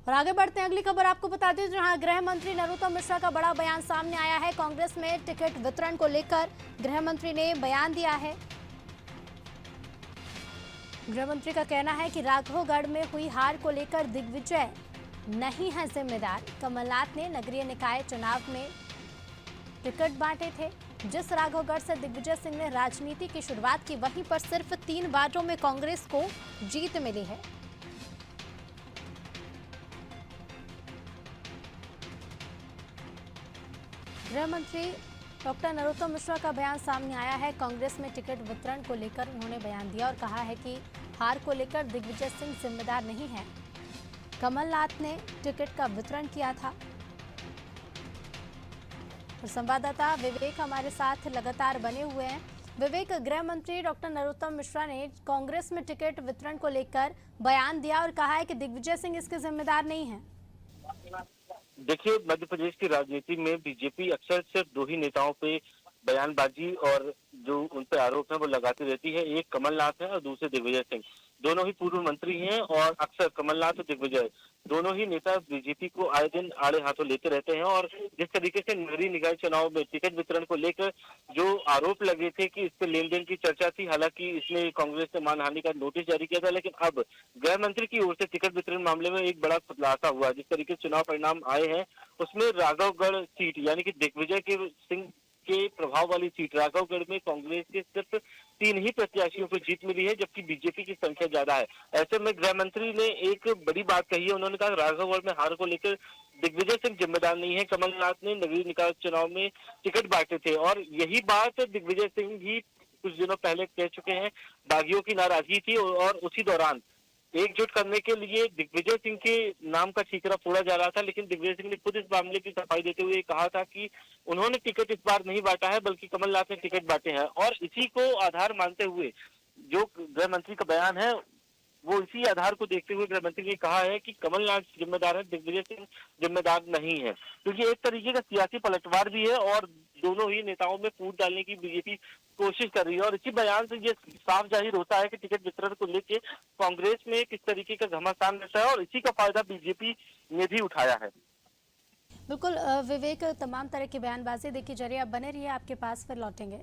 और आगे बढ़ते हैं, अगली खबर आपको बता दें, जहां गृह मंत्री नरोत्तम मिश्रा का बड़ा बयान सामने आया है। कांग्रेस में टिकट वितरण को लेकर गृह मंत्री ने बयान दिया है। गृह मंत्री का कहना है कि राघवगढ़ में हुई हार को लेकर दिग्विजय नहीं है जिम्मेदार। कमलनाथ ने नगरीय निकाय चुनाव में टिकट बांटे थे। जिस राघवगढ़ से दिग्विजय सिंह ने राजनीति की शुरुआत की, वहीं पर सिर्फ 3 वार्डों में कांग्रेस को जीत मिली है। गृह मंत्री डॉक्टर नरोत्तम मिश्रा का बयान सामने आया है। कांग्रेस में टिकट वितरण को लेकर उन्होंने बयान दिया और कहा है कि हार को लेकर दिग्विजय सिंह जिम्मेदार नहीं है। कमलनाथ ने टिकट का वितरण किया था। और संवाददाता विवेक हमारे साथ लगातार बने हुए हैं। विवेक, गृह मंत्री डॉक्टर नरोत्तम मिश्रा ने कांग्रेस में टिकट वितरण को लेकर बयान दिया और कहा है कि दिग्विजय सिंह इसके जिम्मेदार नहीं है। देखिए, मध्य प्रदेश की राजनीति में बीजेपी अक्सर सिर्फ 2 ही नेताओं पे बयानबाजी और जो उन पे आरोप है वो लगाती रहती है। एक कमलनाथ है और दूसरे दिग्विजय सिंह। दोनों ही पूर्व मंत्री हैं और अक्सर कमलनाथ और दिग्विजय दोनों ही नेता बीजेपी को आए दिन आड़े हाथों लेते रहते हैं। और जिस तरीके से नगरीय निकाय चुनाव में टिकट वितरण को लेकर जो आरोप लगे थे कि इस पे लेन देन की चर्चा थी, हालांकि इसमें कांग्रेस ने मानहानि का नोटिस जारी किया था, लेकिन अब गृह मंत्री की ओर से टिकट वितरण मामले में एक बड़ा खुलासा हुआ। जिस तरीके से चुनाव परिणाम आए हैं उसमें राघवगढ़ सीट यानी कि दिग्विजय के सिंह के प्रभाव वाली सीट राघवगढ़ में कांग्रेस के सिर्फ 3 ही प्रत्याशियों को जीत मिली है, जबकि बीजेपी की संख्या ज्यादा है। ऐसे में गृह मंत्री ने एक बड़ी बात कही है। उन्होंने कहा राघवगढ़ में हार को लेकर दिग्विजय सिंह जिम्मेदार नहीं है। कमलनाथ ने नगरीय निकाय चुनाव में टिकट बांटे थे और यही बात दिग्विजय सिंह भी कुछ दिनों पहले कह चुके हैं। बागियों की नाराजगी थी और उसी दौरान एकजुट करने के लिए दिग्विजय सिंह के नाम का ठीकरा फोड़ा जा रहा था, लेकिन दिग्विजय सिंह ने खुद इस मामले की सफाई देते हुए कहा था कि उन्होंने टिकट इस बार नहीं बांटा है, बल्कि कमलनाथ ने टिकट बांटे हैं। और इसी को आधार मानते हुए जो गृह मंत्री का बयान है वो इसी आधार को देखते हुए गृह मंत्री ने कहा है कि कमलनाथ जिम्मेदार है, दिग्विजय सिंह जिम्मेदार नहीं है। क्योंकि एक तरीके का सियासी पलटवार भी है और दोनों ही नेताओं में फूट डालने की बीजेपी कोशिश कर रही है। और इसी बयान से ये साफ जाहिर होता है कि टिकट वितरण को लेकर कांग्रेस में किस तरीके का घमासान रहता है और इसी का फायदा बीजेपी ने भी उठाया है। बिल्कुल विवेक, तमाम तरह की बयानबाजी देखी जा रही है। आप बने रहिए, आपके पास फिर लौटेंगे।